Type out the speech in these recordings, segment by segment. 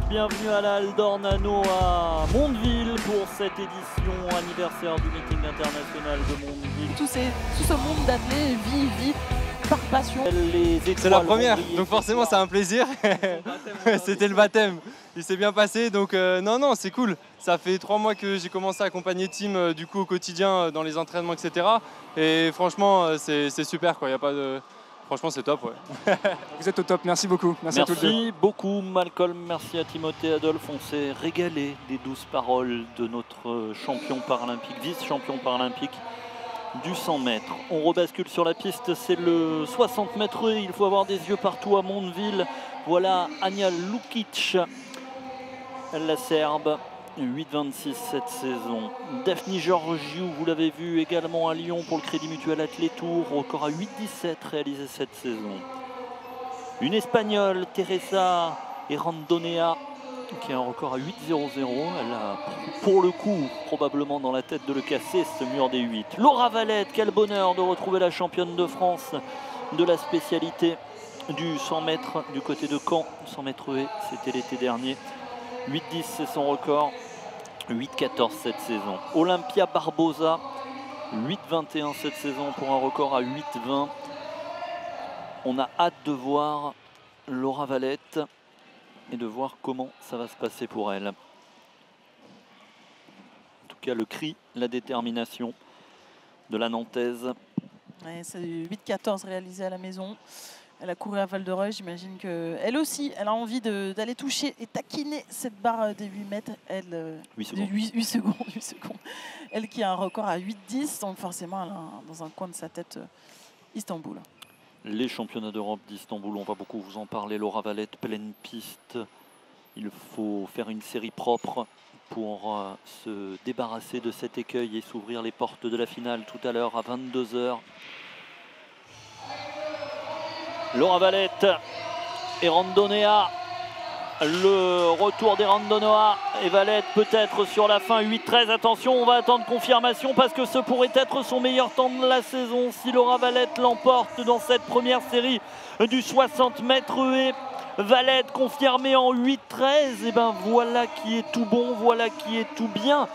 bienvenue à la Halle d'Ornano à Mondeville pour cette édition anniversaire du meeting international de Mondeville. Tout ce monde d'athlètes vit par passion. C'est la première, donc forcément c'est un plaisir. C'était le baptême, il s'est bien passé, donc non, c'est cool. Ça fait 3 mois que j'ai commencé à accompagner Tim du coup au quotidien dans les entraînements, etc. Et franchement c'est super, quoi. Y a pas de... Franchement c'est top. Ouais. Vous êtes au top, merci beaucoup. Merci à tous les deux. Merci beaucoup Malcolm, merci à Timothée Adolphe. On s'est régalé des douces paroles de notre champion paralympique, vice-champion paralympique du 100 mètres. On rebascule sur la piste, c'est le 60 mètres. Il faut avoir des yeux partout à Mondeville. Voilà Anja Lukic, la Serbe, 8,26 cette saison. Daphne Georgiou, vous l'avez vu également à Lyon pour le Crédit Mutuel Athlé Tour, record à 8,17 réalisé cette saison. Une Espagnole, Teresa Errandonea, qui a un record à 8,00. Elle a pour le coup probablement dans la tête de le casser, ce mur des 8. Laura Valette, quel bonheur de retrouver la championne de France de la spécialité du 100 mètres du côté de Caen. 100 mètres haies, c'était l'été dernier. 8,10 c'est son record. 8,14 cette saison. Olympia Barbosa, 8,21 cette saison pour un record à 8,20. On a hâte de voir Laura Valette et de voir comment ça va se passer pour elle. En tout cas, le cri, la détermination de la Nantaise. Ouais, c'est 8,14 réalisé à la maison. Elle a couru à Val-de-Reuil, j'imagine qu'elle aussi, elle a envie d'aller toucher et taquiner cette barre des 8 mètres. Elle, 8 secondes. 8 secondes. Elle qui a un record à 8,10, donc forcément elle a dans un coin de sa tête Istanbul. Les championnats d'Europe d'Istanbul, on va beaucoup vous en parler. Laura Valette, pleine piste. Il faut faire une série propre pour se débarrasser de cet écueil et s'ouvrir les portes de la finale tout à l'heure à 22 h. Laura Valette et Randonea. Le retour des Randonea et Valette peut-être sur la fin. 8,13. Attention, on va attendre confirmation parce que ce pourrait être son meilleur temps de la saison si Laura Valette l'emporte dans cette première série du 60 mètres haies. Valette confirmée en 8,13. Et ben voilà qui est tout bon, voilà qui est tout bien.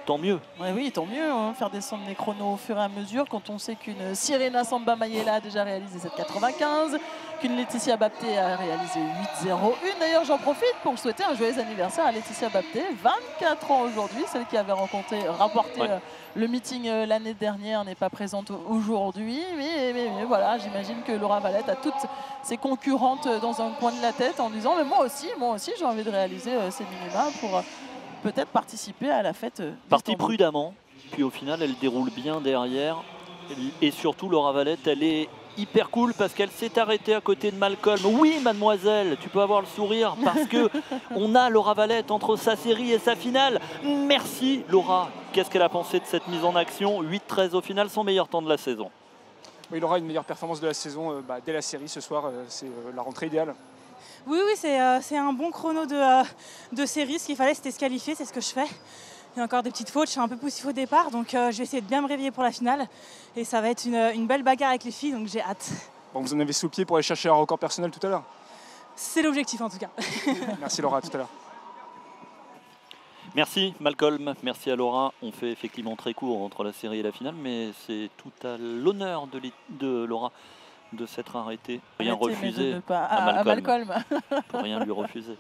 Tant mieux. Ouais, oui, tant mieux. Hein, faire descendre les chronos au fur et à mesure quand on sait qu'une Sirena Samba Mayela a déjà réalisé 7,95, qu'une Laetitia Bapté a réalisé 8,01. D'ailleurs, j'en profite pour souhaiter un joyeux anniversaire à Laetitia Bapté, 24 ans aujourd'hui, celle qui avait rapporté le meeting l'année dernière n'est pas présente aujourd'hui. Mais voilà, j'imagine que Laura Valette a toutes ses concurrentes dans un coin de la tête en disant mais moi aussi j'ai envie de réaliser ces minima pour peut-être participer à la fête. Partie prudemment, puis au final elle déroule bien derrière. Et surtout Laura Valette, elle est hyper cool parce qu'elle s'est arrêtée à côté de Malcolm. Oui mademoiselle, tu peux avoir le sourire parce que on a Laura Valette entre sa série et sa finale. Merci Laura. Qu'est-ce qu'elle a pensé de cette mise en action? 8,13 au final, son meilleur temps de la saison. Oui, il aura une meilleure performance de la saison dès la série ce soir. C'est la rentrée idéale. Oui, c'est un bon chrono de série. Ce qu'il fallait, c'était se qualifier, c'est ce que je fais. Il y a encore des petites fautes, je suis un peu poussif au départ, donc je vais essayer de bien me réveiller pour la finale. Et ça va être une belle bagarre avec les filles, donc j'ai hâte. Bon, vous en avez sous le pied pour aller chercher un record personnel tout à l'heure. C'est l'objectif en tout cas. Merci Laura, à tout à l'heure. Merci Malcolm, merci à Laura. On fait effectivement très court entre la série et la finale, mais c'est tout à l'honneur de Laura de s'être arrêté, rien refuser à Malcolm. Pour rien lui refuser.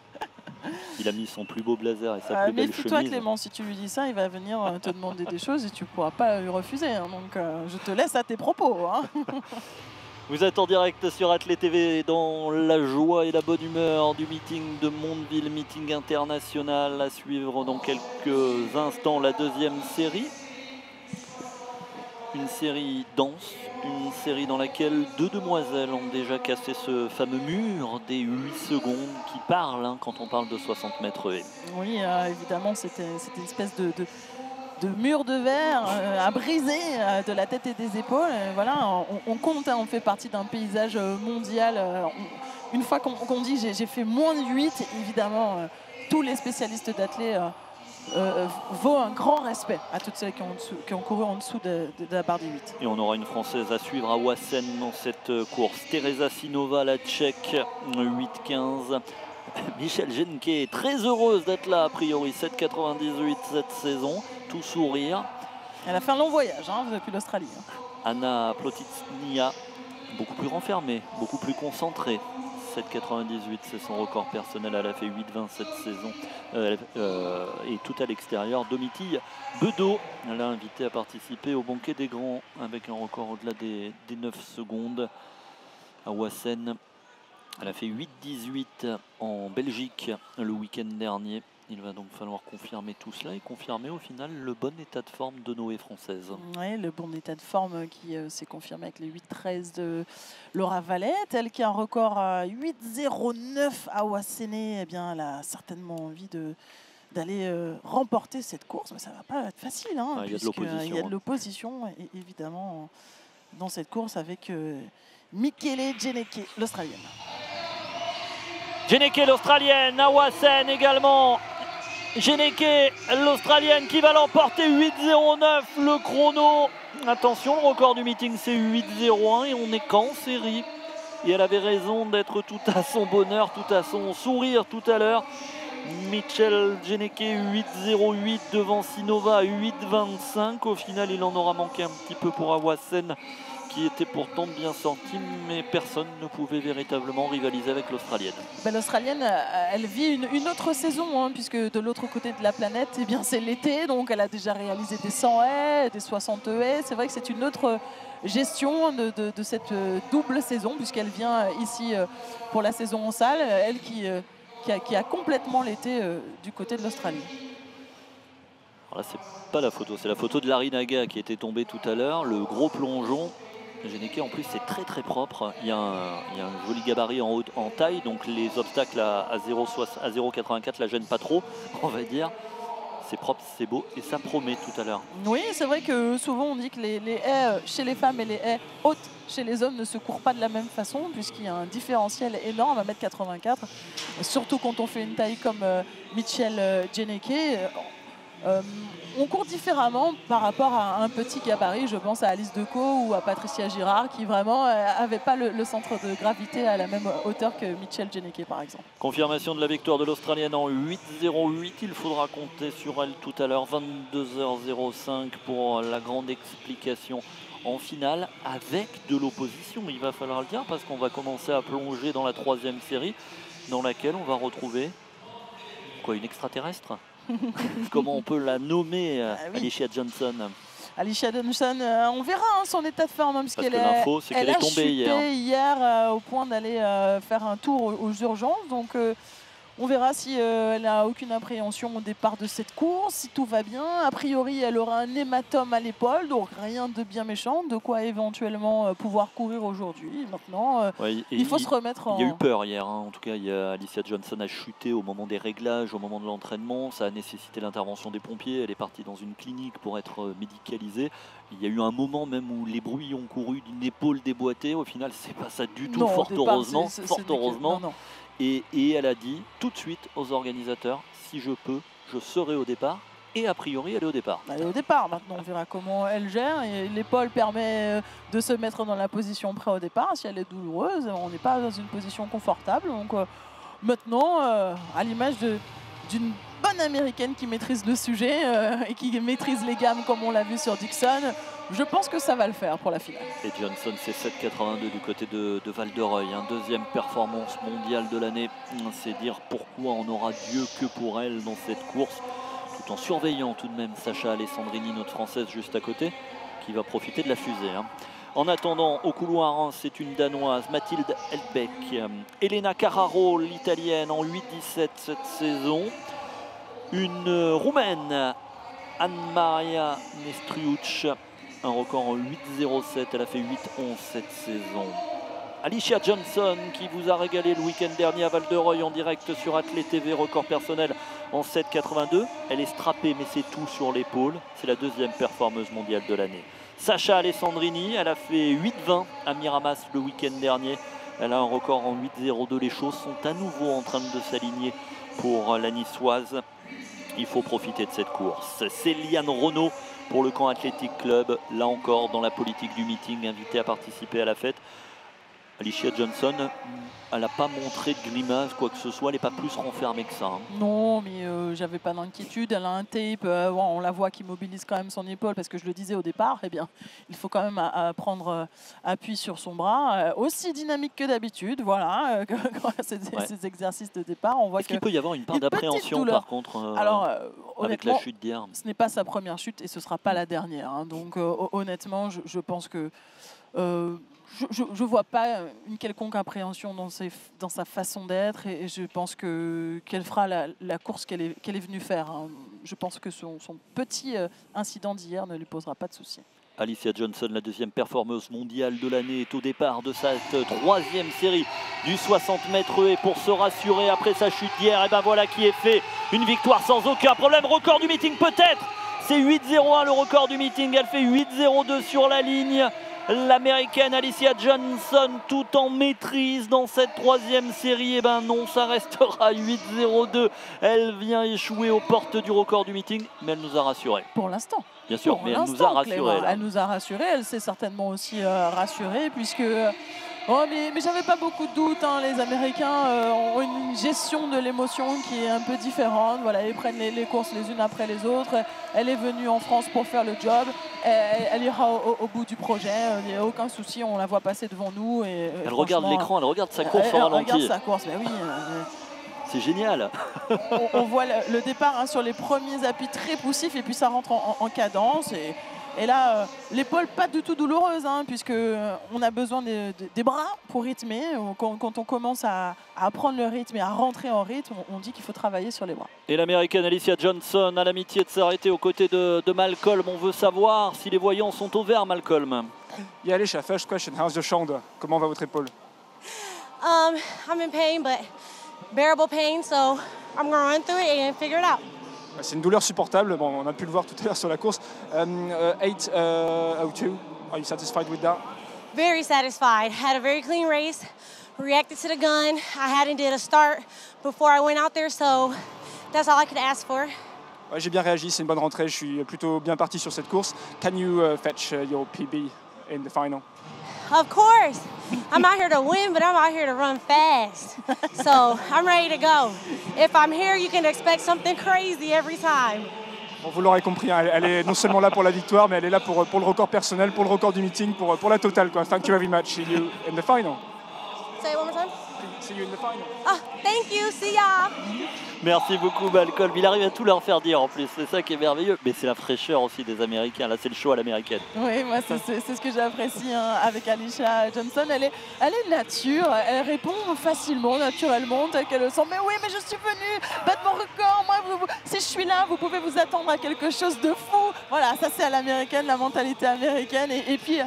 Il a mis son plus beau blazer et sa plus belle chemise. Méfie-toi Clément, si tu lui dis ça, il va venir te demander des choses et tu ne pourras pas lui refuser. Hein, donc je te laisse à tes propos. Hein. Vous êtes en direct sur Athlé TV dans la joie et la bonne humeur du meeting de Mondeville, meeting international. À suivre dans quelques instants la deuxième série. Une série dense, une série dans laquelle 2 demoiselles ont déjà cassé ce fameux mur des 8 secondes qui parle quand on parle de 60 mètres haies. Oui, évidemment, c'était une espèce de mur de verre à briser de la tête et des épaules. Voilà, on compte, on fait partie d'un paysage mondial. Une fois qu'on dit j'ai fait moins de 8, évidemment, tous les spécialistes d'athlé vaut un grand respect à toutes celles qui ont couru en dessous de la barre des 8. Et on aura une Française à suivre à Wassen dans cette course. Teresa Sinova, la Tchèque, 8,15. Michel Genquet, très heureuse d'être là a priori, 7,98 cette saison, tout sourire. Elle a fait un long voyage depuis l'Australie. Anna Plotitsnia, beaucoup plus renfermée, beaucoup plus concentrée. 7,98 c'est son record personnel, elle a fait 8,20 cette saison et tout à l'extérieur. Domitille Bedeau, elle a invité à participer au banquet des grands avec un record au-delà des 9 secondes. À Wassen, elle a fait 8,18 en Belgique le week-end dernier. Il va donc falloir confirmer tout cela et confirmer au final le bon état de forme de Noé française. Oui, le bon état de forme qui s'est confirmé avec les 8,13 de Laura Valette. Elle qui a un record à 8,09 à Wassené, eh bien, elle a certainement envie d'aller remporter cette course. Mais ça ne va pas être facile. Il y a de l'opposition. Il y a de l'opposition, évidemment, dans cette course avec Michele Geneke, l'Australienne. Geneke, l'Australienne, à Wassen également. Geneke, l'Australienne qui va l'emporter, 8,09 le chrono. Attention, le record du meeting c'est 8,01 et on est qu'en série. Et elle avait raison d'être tout à son bonheur, tout à son sourire tout à l'heure. Michel Geneke 8,08 devant Sinova 8,25. Au final, il en aura manqué un petit peu pour Awassen qui était pourtant bien sorti, mais personne ne pouvait véritablement rivaliser avec l'Australienne. L'Australienne, elle vit une autre saison, puisque de l'autre côté de la planète, eh bien, c'est l'été, donc elle a déjà réalisé des 100 haies, des 60 haies. C'est vrai que c'est une autre gestion de cette double saison, puisqu'elle vient ici pour la saison en salle, elle qui a complètement l'été du côté de l'Australie. Alors là, c'est pas la photo, c'est la photo de Larinaga qui était tombée tout à l'heure, le gros plongeon. Geneke en plus c'est très propre, il y a un joli gabarit en taille, donc les obstacles à 0,84 la gênent pas trop, on va dire. C'est propre, c'est beau et ça promet tout à l'heure. Oui, c'est vrai que souvent on dit que les haies chez les femmes et les haies hautes chez les hommes ne se courent pas de la même façon, puisqu'il y a un différentiel énorme à 1,84 m, surtout quand on fait une taille comme Michel Geneke. On court différemment par rapport à un petit gabarit. Je pense à Alice Decaux ou à Patricia Girard qui vraiment n'avaient pas le centre de gravité à la même hauteur que Michel Geneke par exemple. Confirmation de la victoire de l'Australienne en 8,08. Il faudra compter sur elle tout à l'heure. 22h05 pour la grande explication en finale avec de l'opposition. Il va falloir le dire parce qu'on va commencer à plonger dans la troisième série dans laquelle on va retrouver une extraterrestre. Comment on peut la nommer, oui. Alicia Johnson. Alicia Johnson, on verra son état de forme, parce qu'elle l'info, c'est qu'elle est tombée hier au point d'aller faire un tour aux urgences. Donc on verra si elle n'a aucune appréhension au départ de cette course, si tout va bien. A priori, elle aura un hématome à l'épaule, donc rien de bien méchant, de quoi éventuellement pouvoir courir aujourd'hui. Maintenant, il faut se remettre en... Il y a eu peur hier, en tout cas, Alicia Johnson a chuté au moment des réglages, au moment de l'entraînement. Ça a nécessité l'intervention des pompiers. Elle est partie dans une clinique pour être médicalisée. Il y a eu un moment même où les bruits ont couru d'une épaule déboîtée. Au final, c'est pas ça du tout, fort heureusement. Non. Et elle a dit tout de suite aux organisateurs, si je peux, je serai au départ. Et a priori, elle est au départ. Elle est au départ. Maintenant, on verra comment elle gère. Et l'épaule permet de se mettre dans la position prêt au départ. Si elle est douloureuse, on n'est pas dans une position confortable. Donc maintenant, à l'image d'une bonne américaine qui maîtrise le sujet et qui maîtrise les gammes comme on l'a vu sur Dixon, je pense que ça va le faire pour la finale. Et Johnson, c'est 7,82 du côté de Val-de-Reuil. Deuxième performance mondiale de l'année. C'est dire pourquoi on n'aura Dieu que pour elle dans cette course. Tout en surveillant tout de même Sacha Alessandrini, notre Française juste à côté, qui va profiter de la fusée. En attendant, au couloir, c'est une Danoise, Mathilde Heldbeck. Elena Carraro, l'Italienne, en 8,17 cette saison. Une Roumaine, Anne-Maria Nestruuc, un record en 8,07. Elle a fait 8,11 cette saison. Alicia Johnson qui vous a régalé le week-end dernier à Val-de-Reuil en direct sur Athlé TV, record personnel en 7,82. Elle est strappée mais c'est tout sur l'épaule. C'est la deuxième performeuse mondiale de l'année. Sacha Alessandrini, elle a fait 8,20 à Miramas le week-end dernier. Elle a un record en 8,02. Les choses sont à nouveau en train de s'aligner pour la niçoise. Il faut profiter de cette course. C'est Liane Renaud pour le camp Athletic Club. Là encore dans la politique du meeting, invité à participer à la fête. Alicia Johnson, elle n'a pas montré de grimace, quoi que ce soit, elle n'est pas plus renfermée que ça. Hein. Non, mais j'avais pas d'inquiétude. Elle a un tape, bon, on la voit qui mobilise quand même son épaule, parce que je le disais au départ, eh bien, il faut quand même prendre appui sur son bras. Aussi dynamique que d'habitude, voilà, ces exercices de départ. On voit qu'il peut y avoir une part d'appréhension, par contre, alors, avec la chute d'hier. Ce n'est pas sa première chute et ce ne sera pas la dernière. Hein. Donc, honnêtement, je pense que... je ne vois pas une quelconque appréhension dans sa façon d'être et je pense qu'elle fera la course qu'elle est venue faire. Hein. Je pense que son petit incident d'hier ne lui posera pas de soucis. Alicia Johnson, la deuxième performeuse mondiale de l'année, est au départ de cette troisième série du 60 mètres et pour se rassurer après sa chute d'hier, et ben voilà qui est fait. Une victoire sans aucun problème. Record du meeting peut-être. C'est 8-0-1 le record du meeting. Elle fait 8-0-2 sur la ligne. L'américaine Alicia Johnson tout en maîtrise dans cette troisième série. Et ben non, ça restera 8-0-2. Elle vient échouer aux portes du record du meeting, mais elle nous a rassurés. Pour l'instant. Bien sûr, mais elle nous a rassurés. Elle nous a rassurés, elle s'est certainement aussi rassurée puisque... Oh, mais j'avais pas beaucoup de doutes. Hein. Les Américains ont une gestion de l'émotion qui est un peu différente. Voilà, ils prennent les courses les unes après les autres. Elle est venue en France pour faire le job. Elle ira au bout du projet. Il n'y a aucun souci. On la voit passer devant nous. Elle regarde l'écran, elle regarde sa course en ralenti. Elle regarde sa course, mais oui. C'est génial. On voit le départ hein, sur les premiers appuis très poussifs et puis ça rentre en cadence. Et là, l'épaule pas du tout douloureuse, hein, puisqu'on a besoin des bras pour rythmer. Quand on commence à apprendre le rythme et à rentrer en rythme, on dit qu'il faut travailler sur les bras. Et l'américaine Alicia Johnson a l'amitié de s'arrêter aux côtés de Malcolm. On veut savoir si les voyants sont au vert, Malcolm. Yeah, Alicia, first question, how's your shoulder? Comment va votre épaule? I'm in pain, but bearable pain, so I'm going to run through it and figure it out. C'est une douleur supportable, bon, on a pu le voir tout à l'heure sur la course. 8:02, are you satisfied with that? Very satisfied. Had a very clean race, reacted to the gun. I hadn't did a start before I went out there, so that's all I could ask for. Ouais, j'ai bien réagi, c'est une bonne rentrée, je suis plutôt bien parti sur cette course. Can you fetch your PB in the final? Of course. I'm out here to win, but I'm out here to run fast. So I'm ready to go. If I'm here, you can expect something crazy every time. Bon, vous l'aurez compris, hein, elle est non seulement là pour la victoire, mais elle est là pour le record personnel, pour le record du meeting, pour la totale. Quoi. Thank you very much. See you in the final. Say it one more time. See you in the final. Oh, thank you. See y'all. Merci beaucoup Malcolm. Il arrive à tout leur faire dire en plus, c'est ça qui est merveilleux. Mais c'est la fraîcheur aussi des Américains, là c'est le show à l'américaine. Oui, moi c'est ce que j'apprécie hein, avec Alicia Johnson. Elle est nature, elle répond facilement, naturellement, tel qu'elle le sent. Mais oui, mais je suis venue battre mon record. Moi, si je suis là, vous pouvez vous attendre à quelque chose de fou. Voilà, ça c'est à l'américaine, la mentalité américaine. Et puis